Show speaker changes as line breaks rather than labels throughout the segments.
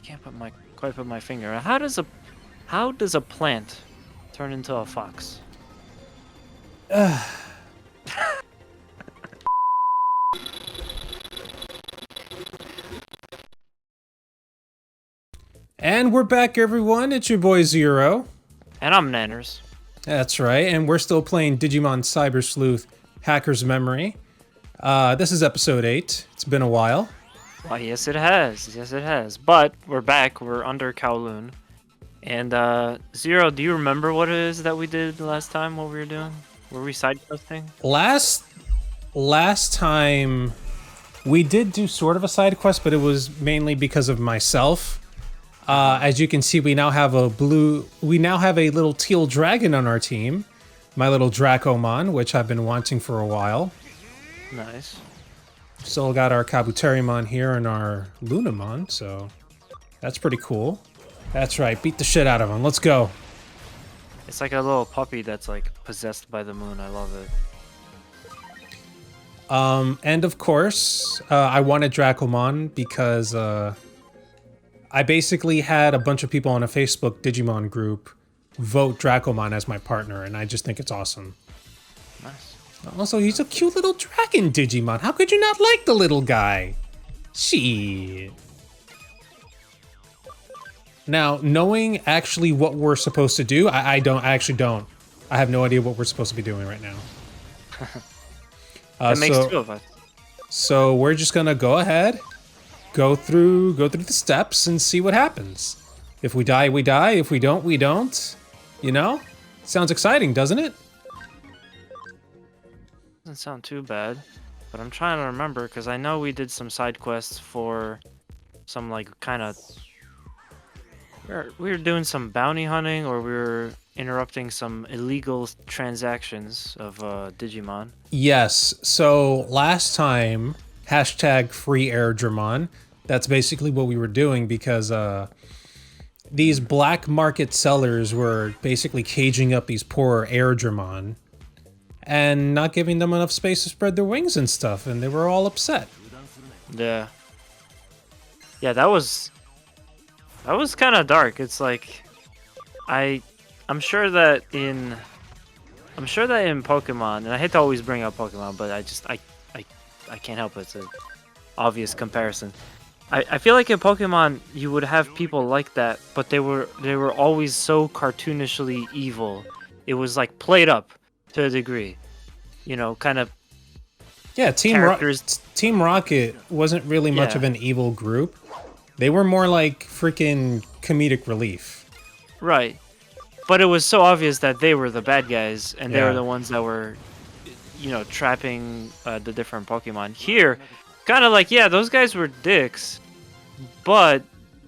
can't quite put my finger. How does a plant turn into a fox?
And we're back, everyone. It's your boy Zero.
And I'm Nanners.
That's right, and we're still playing Digimon Cyber Sleuth Hacker's Memory. This is episode 8. It's been a while.
Why, yes it has. Yes it has. But we're back. We're under Kowloon. And Zero, do you remember what it is that we did last time? What we were doing? Were we side questing?
Last time we did do sort of a side quest, but it was mainly because of myself. As you can see, we now have a little teal dragon on our team. My little Dracomon, which I've been wanting for a while.
Nice.
Still got our Kabuterimon here and our Lunamon, so that's pretty cool. That's right, beat the shit out of him. Let's go.
It's like a little puppy that's like possessed by the moon. I love it.
And of course, I wanted Dracomon because I basically had a bunch of people on a Facebook Digimon group vote Dracomon as my partner, and I just think it's awesome.
Nice.
Also, he's a cute little dragon Digimon. How could you not like the little guy? Shit. Now, knowing actually what we're supposed to do, I actually don't. I have no idea what we're supposed to be doing right now.
That makes two of us.
So we're just gonna go ahead, go through the steps and see what happens. If we die, we die. If we don't, we don't. You know? Sounds exciting, doesn't it?
Doesn't sound too bad, but I'm trying to remember because I know we did some side quests for some like kind of we were doing some bounty hunting, or we were interrupting some illegal transactions of Digimon.
Yes. So last time, #FreeAirDramon. That's basically what we were doing because these black market sellers were basically caging up these poor Airdramon and not giving them enough space to spread their wings and stuff, and they were all upset.
Yeah. Yeah, that was kind of dark. It's like I'm sure that in Pokemon, and I hate to always bring up Pokemon, but I can't help it. It's an obvious comparison. I feel like in Pokemon you would have people like that, but they were always so cartoonishly evil. It was like played up to a degree, you know, kind of.
Yeah, Team Rocket wasn't really much of an evil group. They were more like freaking comedic relief.
Right. But it was so obvious that they were the bad guys, and they were the ones that were, you know, trapping the different Pokemon. Here, kind of like, yeah, those guys were dicks, but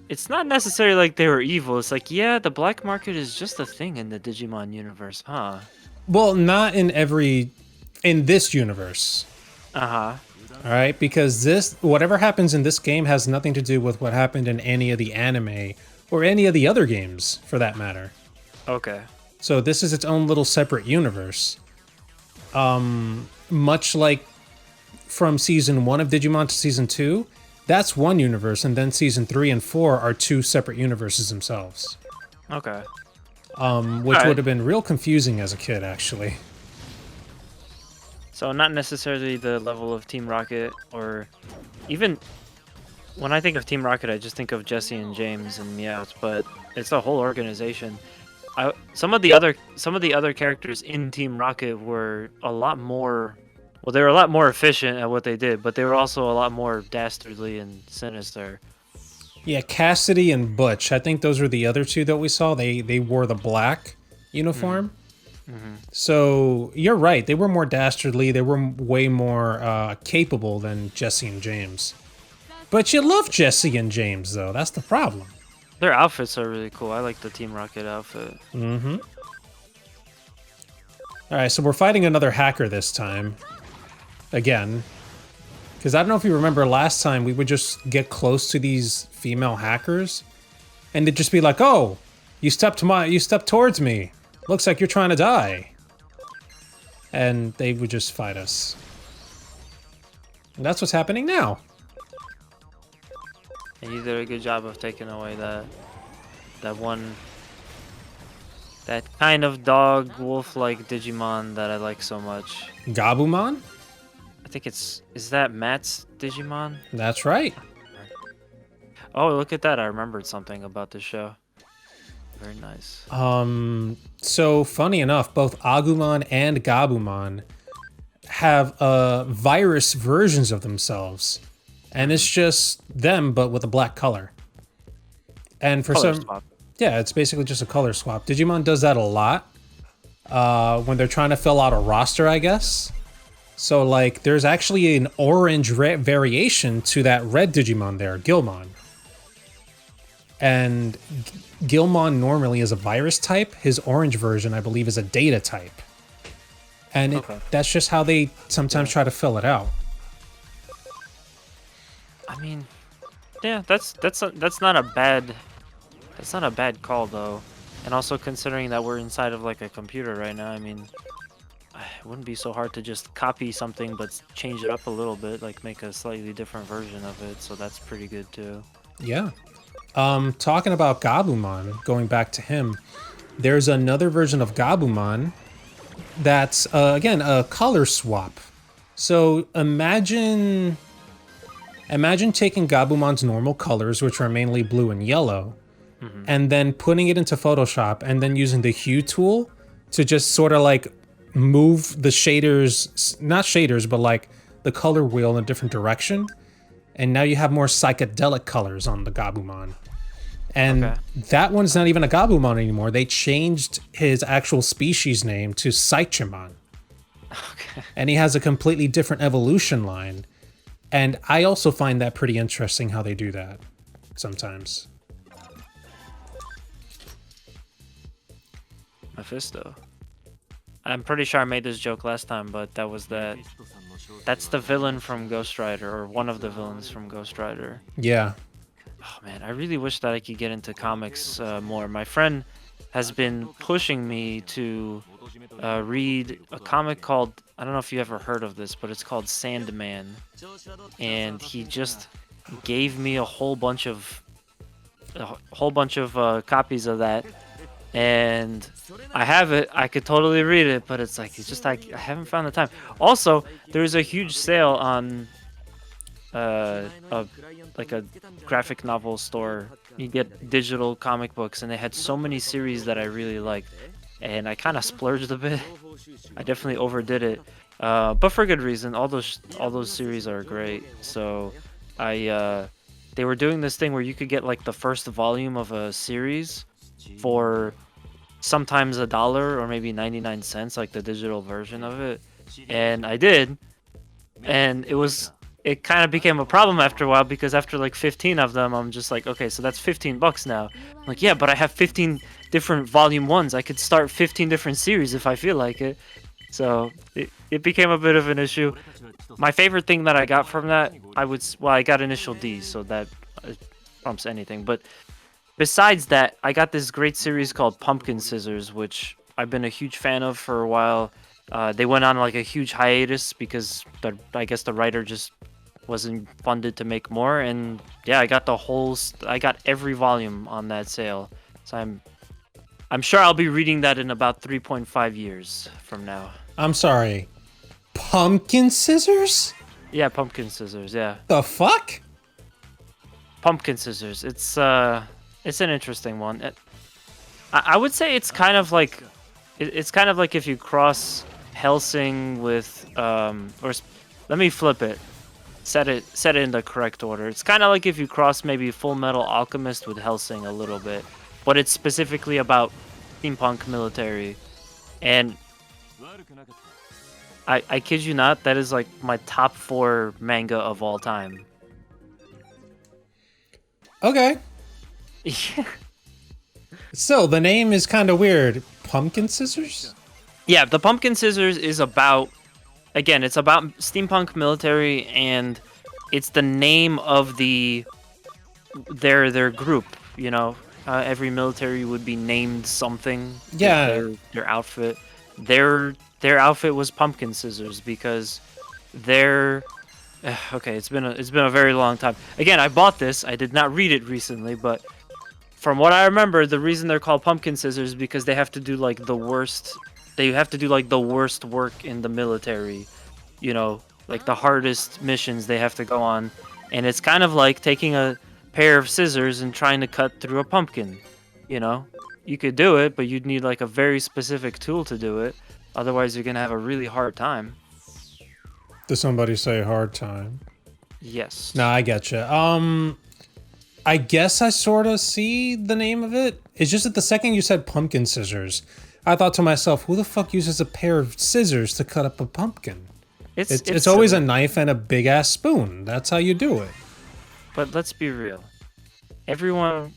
it's not necessarily like they were evil. It's like, yeah, the black market is just a thing in the Digimon universe, huh?
Well, not in this universe.
Uh-huh.
All right, because whatever happens in this game has nothing to do with what happened in any of the anime or any of the other games, for that matter.
Okay.
So this is its own little separate universe. Much like from season 1 of Digimon to season 2, that's one universe, and then season 3 and 4 are two separate universes themselves.
Okay.
Which would have been real confusing as a kid, actually.
So not necessarily the level of Team Rocket, or even when I think of Team Rocket, I just think of Jesse and James and Meowth, but it's a whole organization. Some of the other characters in Team Rocket were a lot more. Well, they were a lot more efficient at what they did, but they were also a lot more dastardly and sinister.
Yeah, Cassidy and Butch. I think those were the other two that we saw. They wore the black uniform.
Mm-hmm.
So you're right. They were more dastardly. They were way more capable than Jesse and James. But you love Jesse and James, though. That's the problem.
Their outfits are really cool. I like the Team Rocket outfit.
Mm-hmm. All right, so we're fighting another hacker this time. Again. Because I don't know if you remember last time, we would just get close to these female hackers, and they'd just be like, "Oh, you stepped towards me. Looks like you're trying to die." And they would just fight us. And that's what's happening now.
And you did a good job of taking away that one, that kind of dog wolf-like Digimon that I like so much.
Gabumon?
I think is that Matt's Digimon?
That's right.
Oh, look at that! I remembered something about this show. Very nice.
So funny enough, both Agumon and Gabumon have virus versions of themselves, and it's just them but with a black color. And for
Color
some,
swap.
yeah, it's basically just a color swap. Digimon does that a lot when they're trying to fill out a roster, I guess. So like, there's actually an orange variation to that red Digimon there, Gilmon. And Gilmon normally is a virus type. His orange version, I believe, is a data type. And that's just how they sometimes try to fill it out.
I mean, yeah, that's not a bad call though. And also considering that we're inside of like a computer right now, I mean, it wouldn't be so hard to just copy something but change it up a little bit, like make a slightly different version of it. So that's pretty good too.
Yeah. Talking about Gabumon, going back to him, there's another version of Gabumon that's, again, a color swap. So imagine taking Gabumon's normal colors, which are mainly blue and yellow, and then putting it into Photoshop and then using the hue tool to just sort of like move the shaders, not shaders, but like the color wheel in a different direction. And now you have more psychedelic colors on the Gabumon. And that one's not even a Gabumon anymore. They changed his actual species name to Saichimon.
Okay.
And he has a completely different evolution line. And I also find that pretty interesting how they do that sometimes.
Mephisto. I'm pretty sure I made this joke last time, but that's the villain from Ghost Rider, or one of the villains from Ghost Rider.
Yeah.
Oh man, I really wish that I could get into comics more. My friend has been pushing me to read a comic called, I don't know if you ever heard of this, but it's called Sandman. And he just gave me a whole bunch of copies of that. And I have it. I could totally read it, but it's like, it's just like I haven't found the time. Also, there's a huge sale on like a graphic novel store. You get digital comic books, and they had so many series that I really liked, and I kind of splurged a bit. I definitely overdid it, but for good reason. All those series are great. So they were doing this thing where you could get like the first volume of a series for sometimes $1 or maybe 99 cents, like the digital version of it. And I did, and it kind of became a problem after a while, because after like 15 of them, I'm just like, okay, so that's $15 now. I'm like, yeah, but I have 15 different volume 1s. I could start 15 different series if I feel like it. So it became a bit of an issue. My favorite thing that I got from that, I got initial D, so that trumps anything. But besides that, I got this great series called Pumpkin Scissors, which I've been a huge fan of for a while. They went on like a huge hiatus because I guess the writer just wasn't funded to make more, and yeah, I got every volume on that sale. So I'm sure I'll be reading that in about 3.5 years from now.
I'm sorry. Pumpkin Scissors?
Yeah, Pumpkin Scissors, yeah.
The fuck?
Pumpkin Scissors. It's an interesting one. I would say it's kind of like if you cross Hellsing with let me flip it. Set it in the correct order. It's kind of like if you cross maybe Full Metal Alchemist with Hellsing a little bit, but it's specifically about steampunk military. And I kid you not, that is like my top 4 manga of all time.
Okay.
Yeah.
So the name is kind of weird. Pumpkin Scissors?
Yeah, the Pumpkin Scissors is about, again, it's about steampunk military, and it's the name of their group, you know. Every military would be named something.
Yeah.
Their outfit. Their outfit was Pumpkin Scissors because their Okay, it's been a very long time. Again, I bought this. I did not read it recently, but from what I remember, the reason they're called pumpkin scissors is because they have to do like the worst. They have to do like the worst work in the military. You know, like the hardest missions they have to go on, and it's kind of like taking a pair of scissors and trying to cut through a pumpkin. You know, you could do it, but you'd need like a very specific tool to do it. Otherwise, you're gonna have a really hard time.
Does somebody say hard time?
Yes.
No, I getcha. I guess I sort of see the name of it. It's just that the second you said pumpkin scissors, I thought to myself, who the fuck uses a pair of scissors to cut up a pumpkin? It's always a knife and a big ass spoon. That's how you do it.
But let's be real. Everyone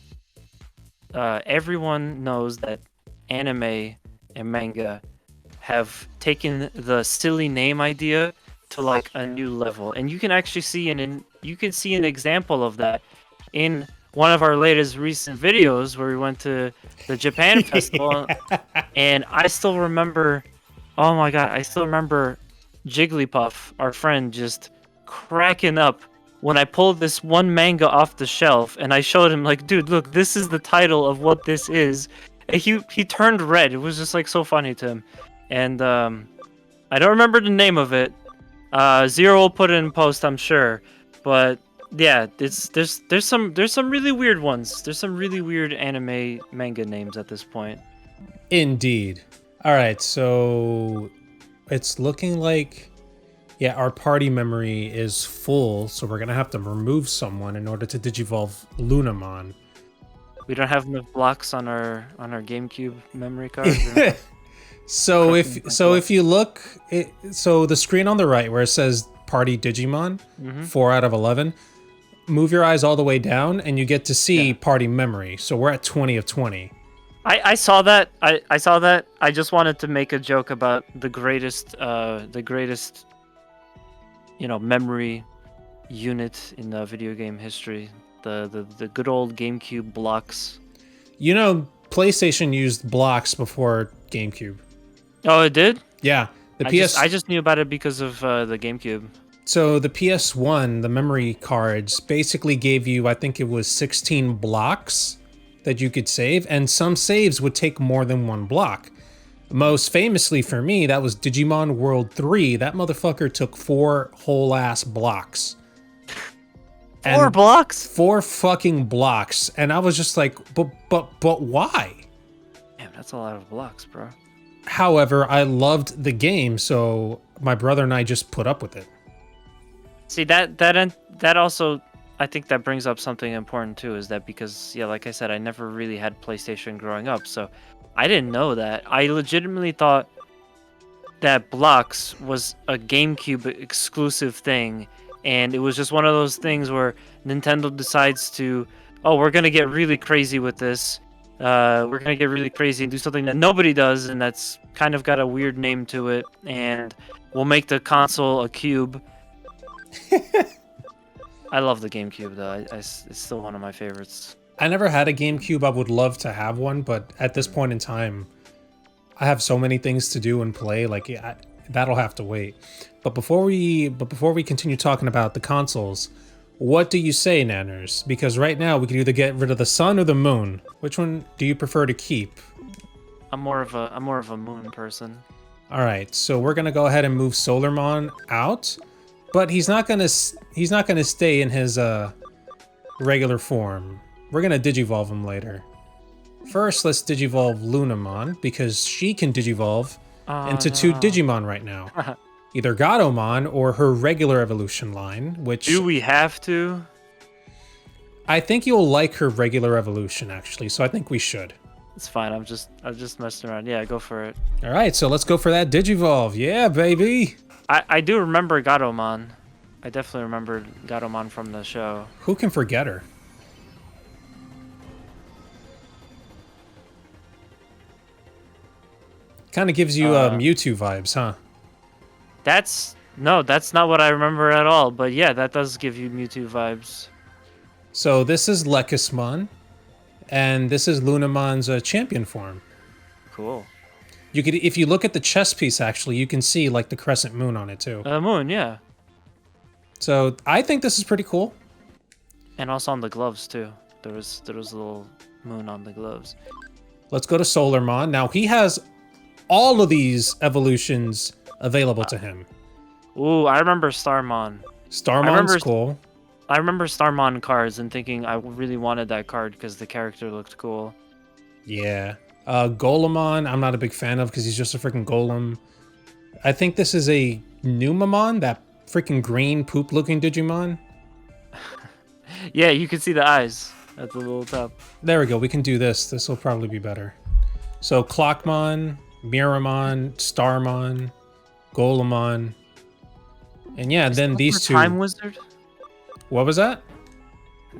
knows that anime and manga have taken the silly name idea to like a new level, and you can actually see an example of that in one of our latest recent videos where we went to the Japan festival, and I still remember, oh my god, I still remember Jigglypuff, our friend, just cracking up when I pulled this one manga off the shelf and I showed him like, dude, look, this is the title of what this is. And he turned red. It was just like so funny to him, and I don't remember the name of it. Zero will put it in post, I'm sure, but yeah, there's some really weird ones. There's some really weird anime manga names at this point.
Indeed. All right, so it's looking like, yeah, our party memory is full, so we're gonna have to remove someone in order to digivolve Lunamon.
We don't have enough blocks on our GameCube memory card.
So if you look, so the screen on the right where it says Party Digimon, 4 out of 11, move your eyes all the way down and you get to see Party Memory. So we're at 20 of 20.
I saw that. I saw that. I just wanted to make a joke about the greatest memory unit in the video game history. The good old GameCube blocks.
You know, PlayStation used blocks before GameCube.
Oh, it did?
Yeah.
I just knew about it because of the GameCube.
So the PS1, the memory cards, basically gave you, I think it was 16 blocks that you could save, and some saves would take more than one block. Most famously for me, that was Digimon World 3. That motherfucker took 4 whole-ass blocks.
4 blocks?
4 fucking blocks. And I was just like, but why?
Damn, that's a lot of blocks, bro.
However, I loved the game, so my brother and I just put up with it.
See, that also, I think that brings up something important too, is that because, yeah, like I said, I never really had PlayStation growing up, so I didn't know that. I legitimately thought that blocks was a GameCube exclusive thing, and it was just one of those things where Nintendo decides to, oh, we're gonna get really crazy with this. We're gonna get really crazy and do something that nobody does, and that's kind of got a weird name to it, and we'll make the console a cube. I love the GameCube though. It's still one of my favorites.
I never had a GameCube. I would love to have one, but at this point in time, I have so many things to do and play. Like that'll have to wait. But before we continue talking about the consoles, what do you say, Nanners? Because right now we could either get rid of the sun or the moon. Which one do you prefer to keep?
I'm more of a moon person.
All right, so we're gonna go ahead and move Solarmon out, but he's not gonna stay in his regular form. We're gonna digivolve him later. First, let's digivolve Lunamon because she can digivolve into 2 Digimon right now. Either Gatomon or her regular evolution line, which...
Do we have to?
I think you'll like her regular evolution, actually, so I think we should.
It's fine, I'm just messing around. Yeah, go for it.
Alright, so let's go for that Digivolve. Yeah, baby!
I do remember Gatomon. I definitely remembered Gatomon from the show.
Who can forget her? Kind of gives you Mewtwo vibes, huh?
That's not what I remember at all. But yeah, that does give you Mewtwo vibes.
So this is Lekismon, and this is Lunamon's champion form.
Cool.
You could, if you look at the chess piece, actually, you can see like the crescent moon on it too.
Moon, yeah.
So I think this is pretty cool.
And also on the gloves too. There was a little moon on the gloves.
Let's go to Solarmon. Now he has all of these evolutions available to him.
Ooh, I remember Starmon.
Starmon's cool.
I remember Starmon cards and thinking I really wanted that card because the character looked cool.
Yeah. Golemon, I'm not a big fan of because he's just a freaking golem. I think this is a Numamon, that freaking green poop-looking Digimon.
Yeah, you can see the eyes at the little top.
There we go. We can do this. This will probably be better. So Clockmon, Miramon, Starmon, Golemon. And yeah, then these two.
Time Wizard?
What was that?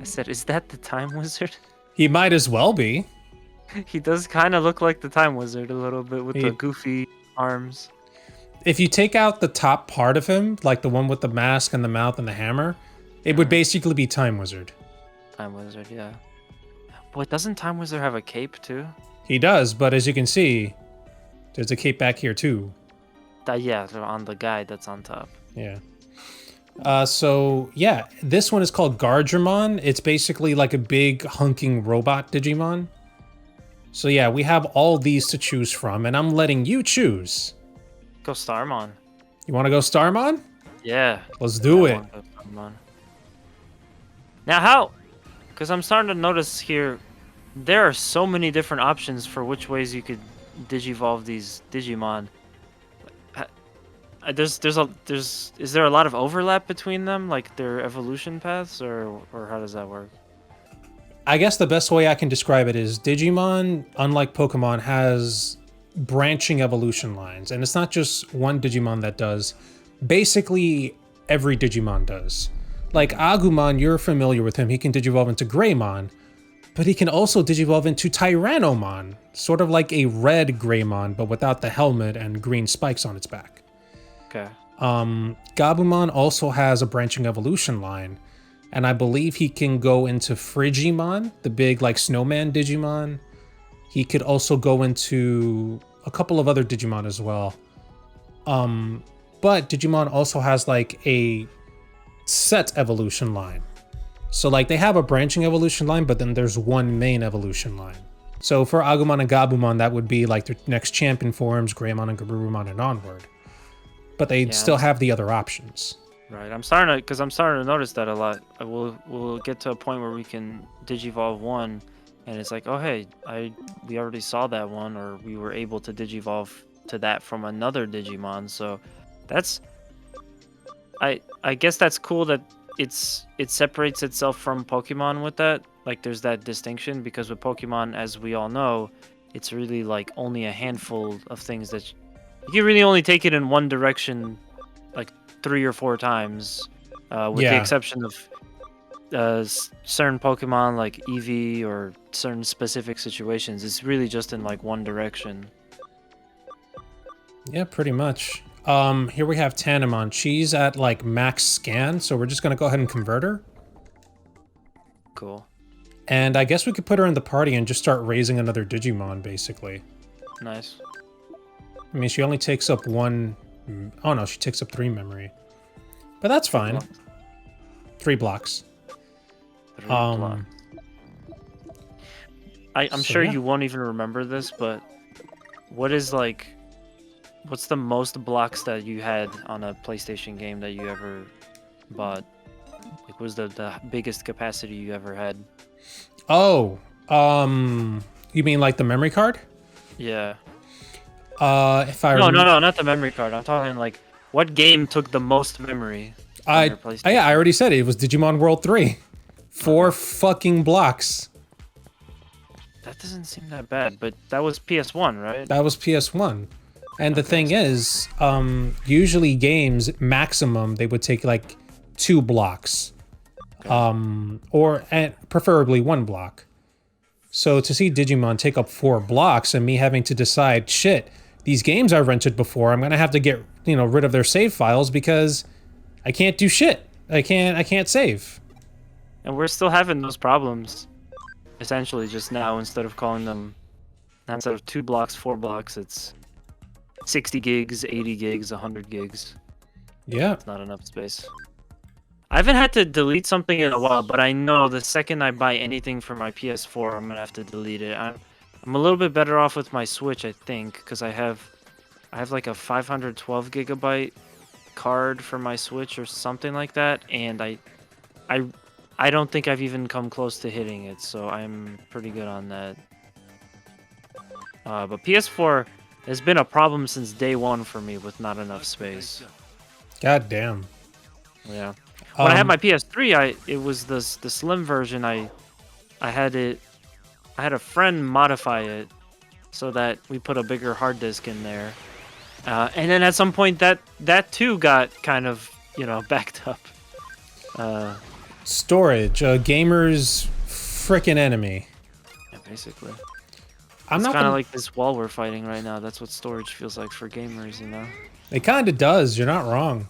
I said, is that the Time Wizard?
He might as well be.
He does kind of look like the Time Wizard a little bit with the goofy arms.
If you take out the top part of him, like the one with the mask and the mouth and the hammer, it would basically be Time Wizard.
Time Wizard, yeah. Boy, doesn't Time Wizard have a cape too?
He does, but as you can see, there's a cape back here too.
Yeah, on the guide that's on top.
Yeah. So yeah, this one is called Gargemon. It's basically like a big hunking robot Digimon. So yeah, we have all these to choose from, and I'm letting you choose.
Go Starmon.
You want to go Starmon?
Yeah.
Let's do it.
Now how? Because I'm starting to notice here, there are so many different options for which ways you could digivolve these Digimon. Is there a lot of overlap between them, like their evolution paths, or how does that work?
I guess the best way I can describe it is Digimon, unlike Pokemon, has branching evolution lines, and it's not just one Digimon that does. Basically, every Digimon does. Like Agumon, you're familiar with him. He can digivolve into Greymon, but he can also digivolve into Tyrannomon, sort of like a red Greymon, but without the helmet and green spikes on its back.
Okay.
Gabumon also has a branching evolution line, and I believe he can go into Frigimon, the big like snowman Digimon. He could also go into a couple of other Digimon as well. But Digimon also has like a set evolution line. So like they have a branching evolution line, but then there's one main evolution line. So for Agumon and Gabumon, that would be like their next champion forms, Greymon and Garurumon and onward. But they still have the other options.
Right. I'm starting to notice that a lot. We'll get to a point where we can digivolve one, and it's like, oh hey, we already saw that one, or we were able to digivolve to that from another Digimon. So that's, I guess that's cool that it separates itself from Pokemon with that. Like there's that distinction, because with Pokemon, as we all know, it's really like only a handful of things that you can really only take it in one direction, like 3 or 4 times, with the exception of certain Pokemon like Eevee or certain specific situations. It's really just in like one direction.
Yeah, pretty much. Here we have Tannamon. She's at like max scan, so we're just gonna go ahead and convert her.
Cool.
And I guess we could put her in the party and just start raising another Digimon, basically.
Nice.
I mean, she only takes up 1... Oh no, she takes up 3 memory. But that's fine.
3
blocks.
3 blocks. I'm sure you won't even remember this, but what's the most blocks that you had on a PlayStation game that you ever bought? Like, what was the biggest capacity you ever had?
Oh, you mean like the memory card?
Yeah.
If I
no, not the memory card. I'm talking like what game took the most memory?
Yeah, I already said it. It was Digimon World 3. 4 fucking blocks.
That doesn't seem that bad, but that was PS1, right?
That was PS1. And the thing is, usually games, maximum, they would take like 2 blocks. And preferably 1 block. So to see Digimon take up 4 blocks and me having to decide, shit, these games I rented before, I'm gonna have to get, rid of their save files because I can't do shit. I can't save.
And we're still having those problems. Essentially, just now, instead of 2 blocks, 4 blocks, it's 60 gigs, 80 gigs, 100 gigs.
Yeah.
It's not enough space. I haven't had to delete something in a while, but I know the second I buy anything for my PS4, I'm gonna have to delete it. I'm a little bit better off with my Switch, I think, because I have like a 512 gigabyte card for my Switch or something like that, and I I don't think I've even come close to hitting it, so I'm pretty good on that. But PS4 has been a problem since day one for me with not enough space.
God damn.
Yeah. When I had my PS3, it was the slim version. I had a friend modify it so that we put a bigger hard disk in there. And then at some point that too got kind of, backed up.
Storage, a gamer's frickin' enemy.
Yeah, basically.
I'm
it's
not
kind of like this wall we're fighting right now. That's what storage feels like for gamers,
It kind of does. You're not wrong.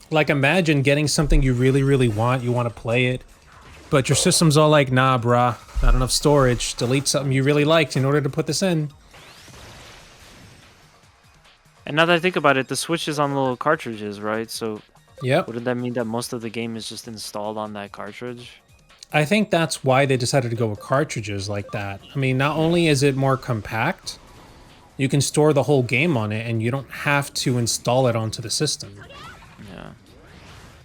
Like imagine getting something you really, really want. You want to play it, but your system's all like, nah, brah, not enough storage. Delete something you really liked in order to put this in.
And now that I think about it, the Switch is on little cartridges, right? So,
yep.
Wouldn't that mean that most of the game is just installed on that cartridge?
I think that's why they decided to go with cartridges like that. I mean, not only is it more compact, you can store the whole game on it, and you don't have to install it onto the system.
Yeah.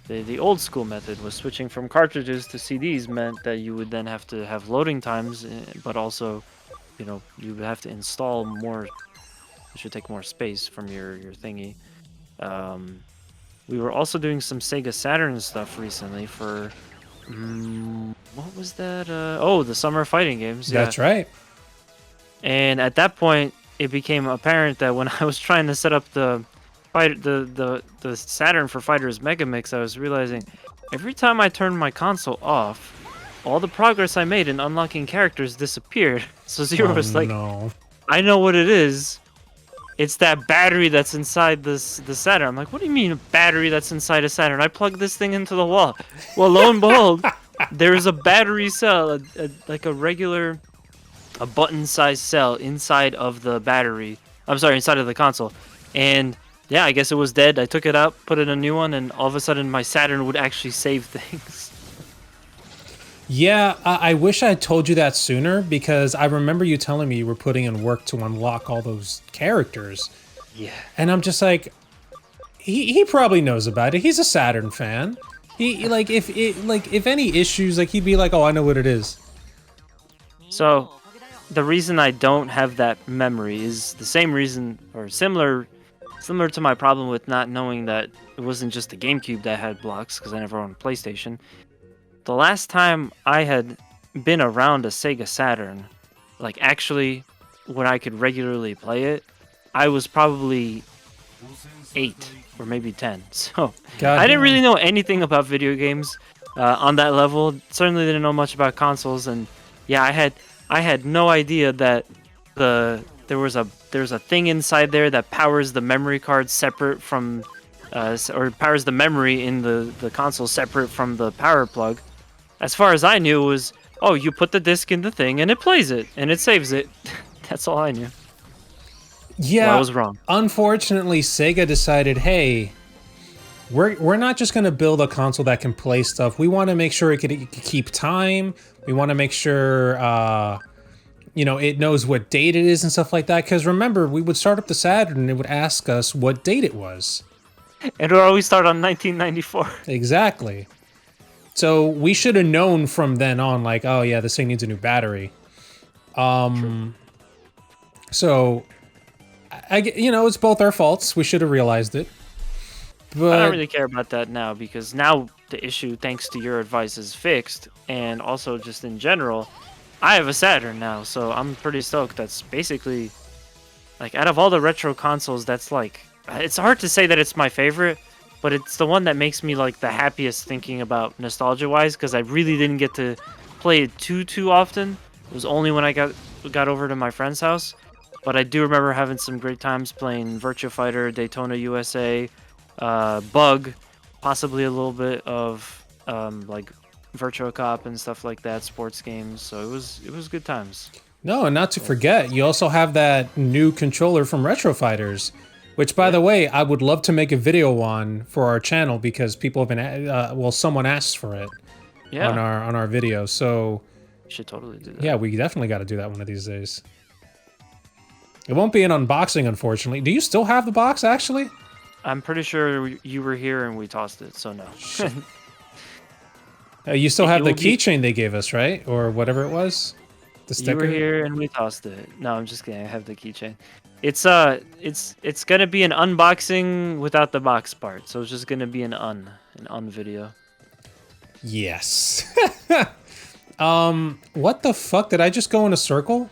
The old school method was switching from cartridges to CDs meant that you would then have to have loading times, but also, you would have to install more. It should take more space from your thingy. We were also doing some Sega Saturn stuff recently for what was that? The summer fighting games. Yeah.
That's right.
And at that point, it became apparent that when I was trying to set up the Saturn for Fighters Megamix, I was realizing every time I turned my console off, all the progress I made in unlocking characters disappeared. So Zero was like,
no.
I know what it is. It's that battery that's inside the Saturn. I'm like, what do you mean a battery that's inside a Saturn? I plugged this thing into the wall. Well, lo and behold, there's a battery cell, like a regular, a button-sized cell inside of the battery. I'm sorry, inside of the console. And yeah, I guess it was dead. I took it out, put in a new one, and all of a sudden my Saturn would actually save things.
Yeah, I wish I had told you that sooner, because I remember you telling me you were putting in work to unlock all those characters.
Yeah.
And I'm just like, he probably knows about it. He's a Saturn fan. He if any issues, like he'd be like, oh, I know what it is.
So the reason I don't have that memory is the same reason, or similar to my problem with not knowing that it wasn't just the GameCube that had blocks, because I never owned a PlayStation. The last time I had been around a Sega Saturn, like actually when I could regularly play it, I was probably 8 or maybe 10. So I didn't really know anything about video games on that level. Certainly didn't know much about consoles, and yeah, I had no idea that there's a thing inside there that powers the memory card separate from or powers the memory in the console separate from the power plug. As far as I knew, it was, oh, you put the disc in the thing and it plays it and it saves it. That's all I knew.
Yeah,
well, I was wrong.
Unfortunately, Sega decided, hey, we're not just going to build a console that can play stuff. We want to make sure it can keep time. We want to make sure, it knows what date it is and stuff like that. Because remember, we would start up the Saturn and it would ask us what date it was.
And it would always start on 1994.
Exactly. So we should have known from then on, like, oh yeah, this thing needs a new battery. So, it's both our faults. We should have realized it. But
I don't really care about that now, because now the issue, thanks to your advice, is fixed. And also just in general, I have a Saturn now, so I'm pretty stoked. That's basically, like, out of all the retro consoles, that's like, it's hard to say that it's my favorite, but it's the one that makes me like the happiest thinking about nostalgia-wise, because I really didn't get to play it too often. It was only when I got over to my friend's house. But I do remember having some great times playing Virtua Fighter, Daytona USA, Bug, possibly a little bit of like Virtua Cop and stuff like that, sports games. So it was good times.
No, and not to forget, you also have that new controller from Retro Fighters. Which, by the way, I would love to make a video on for our channel because people have been, well, someone asked for it on our video. So
you should totally do that.
Yeah, we definitely got to do that one of these days. It won't be an unboxing, unfortunately. Do you still have the box, actually?
I'm pretty sure you were here and we tossed it, so no.
You still have the keychain they gave us, right? Or whatever it was? The sticker?
You were here and we tossed it. No, I'm just kidding. I have the keychain. It's gonna be an unboxing without the box part, so it's just gonna be an video.
Yes. What the fuck? Did I just go in a circle?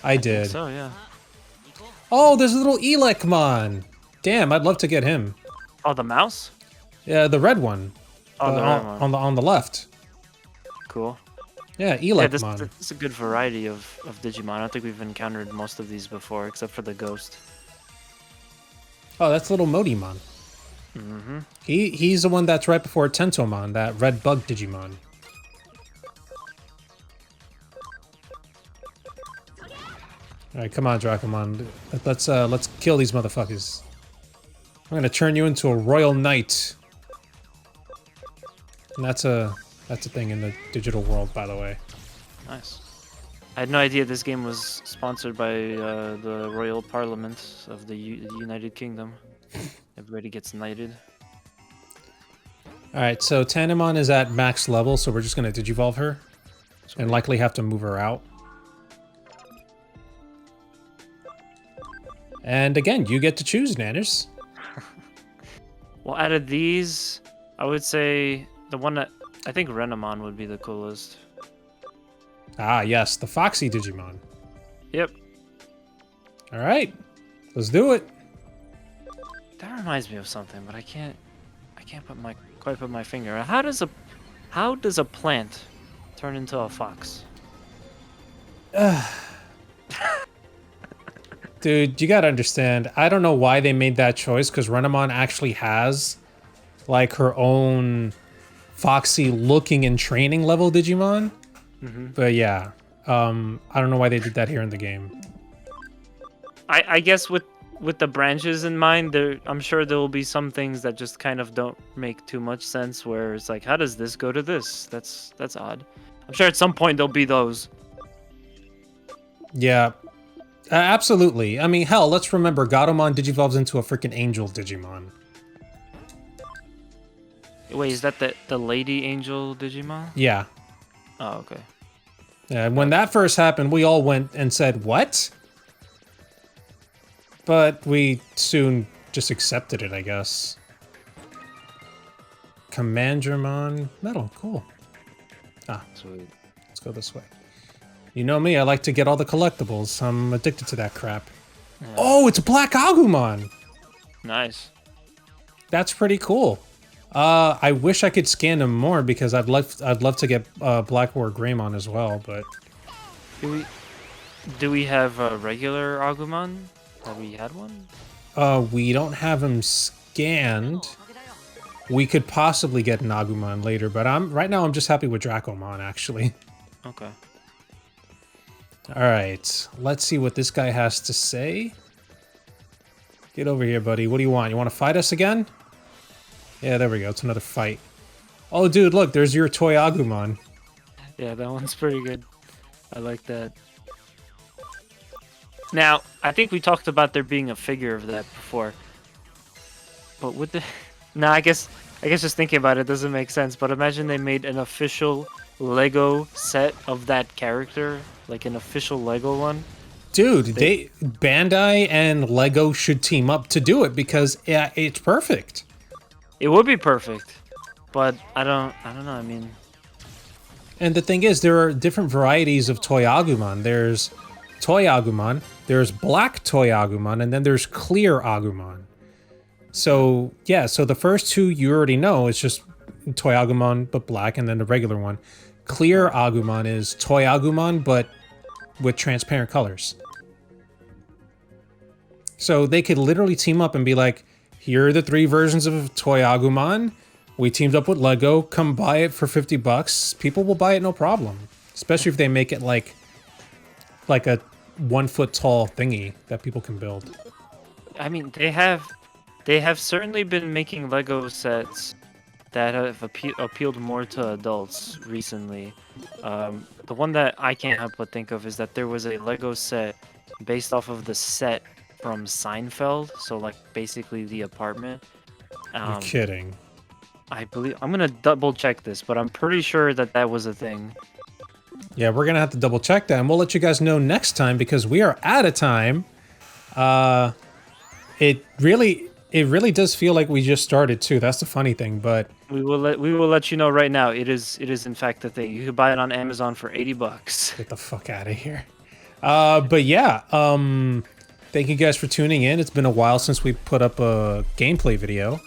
I did.
So yeah.
Oh, there's a little Elecmon. Damn, I'd love to get him.
Oh, the mouse?
Yeah, the red one.
Oh, the red one.
On the left.
Cool.
Yeah, Elecmon.
Yeah, this is a good variety of Digimon. I don't think we've encountered most of these before, except for the ghost.
Oh, that's little Modimon.
Mm-hmm.
He's the one that's right before Tentomon, that red bug Digimon. All right, come on, Dracomon. Let's kill these motherfuckers. I'm gonna turn you into a royal knight. And that's a thing in the digital world, by the way.
Nice. I had no idea this game was sponsored by the Royal Parliament of the United Kingdom. Everybody gets knighted.
All right, so Tandemon is at max level, so we're just gonna digivolve her, and likely have to move her out. And again, you get to choose, Nanners.
Well, out of these, I would say the one that I think Renamon would be the coolest.
Ah, yes, the Foxy Digimon.
Yep.
All right, let's do it.
That reminds me of something, but I can't quite put my finger. How does a plant turn into a fox?
Dude, you gotta understand, I don't know why they made that choice, because Renamon actually has, like, her own foxy-looking and training level Digimon.
Mm-hmm.
But yeah, I don't know why they did that here in the game.
I guess with the branches in mind, I'm sure there will be some things that just kind of don't make too much sense, where it's like, how does this go to this? That's odd. I'm sure at some point there'll be those.
Yeah. Absolutely. I mean, hell, let's remember, Gatomon digivolves into a freaking angel Digimon.
Wait, is that the lady angel Digimon?
Yeah.
Oh, okay.
Yeah, when that first happened, we all went and said, what? But we soon just accepted it, I guess. Commandermon Metal, cool. Ah,
sweet.
Let's go this way. You know me, I like to get all the collectibles. I'm addicted to that crap. Yeah. Oh, it's Black Agumon!
Nice.
That's pretty cool. I wish I could scan him more because I'd love to get Black War Greymon as well, but
do we have a regular Agumon? Have we had one?
We don't have him scanned. We could possibly get an Agumon later, but right now I'm just happy with Dracomon actually.
Okay.
All right, let's see what this guy has to say. Get over here, buddy. What do you want? You want to fight us again? Yeah, there we go. It's another fight. Oh, dude, look, there's your toy Agumon.
Yeah, that one's pretty good. I like that. Now, I think we talked about there being a figure of that before. But with the... Nah, I guess just thinking about it doesn't make sense, but imagine they made an official Lego set of that character, like an official Lego one.
Dude, Bandai and Lego should team up to do it because it's perfect.
It would be perfect, but I don't know. I mean,
and the thing is, there are different varieties of Toy Agumon. There's Toy Agumon, there's Black Toy Agumon, and then there's Clear Agumon. So yeah, so the first two you already know. It's just Toy Agumon but black, and then the regular one. Clear Agumon is Toy Agumon but with transparent colors. So they could literally team up and be like, here are the 3 versions of Toy Agumon. We teamed up with Lego. Come buy it for $50. People will buy it no problem. Especially if they make it like a 1 foot tall thingy that people can build.
I mean, they have certainly been making Lego sets that have appealed more to adults recently. The one that I can't help but think of is that there was a Lego set based off of the set from Seinfeld, so like basically the apartment.
You're kidding.
I believe I'm gonna double check this, but I'm pretty sure that that was a thing.
Yeah, we're gonna have to double check that, and we'll let you guys know next time because we are out of time. It really does feel like we just started too. That's the funny thing, but
We will let you know right now. It is in fact a thing. You can buy it on Amazon for $80.
get the fuck out of here. But yeah, thank you guys for tuning in. It's been a while since we put up a gameplay video,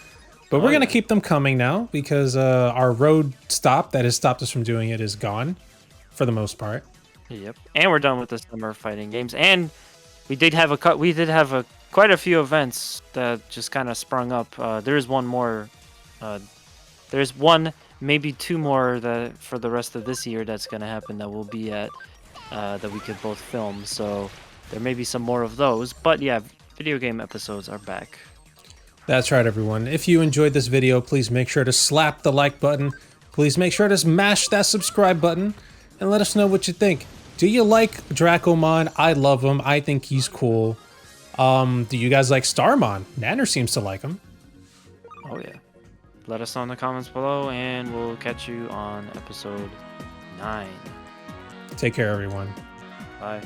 but we're gonna keep them coming now because our road stop that has stopped us from doing it is gone, for the most part.
Yep, and we're done with the summer fighting games, and we did have quite a few events that just kind of sprung up. There is one more. There's one, maybe two more that for the rest of this year that's gonna happen that we'll be at that we could both film. So there may be some more of those. But yeah, video game episodes are back.
That's right, everyone. If you enjoyed this video, please make sure to slap the like button. Please make sure to smash that subscribe button and let us know what you think. Do you like Dracomon? I love him. I think he's cool. Do you guys like Starmon? Nanners seems to like him.
Oh yeah. Let us know in the comments below, and we'll catch you on episode 9.
Take care, everyone.
Bye.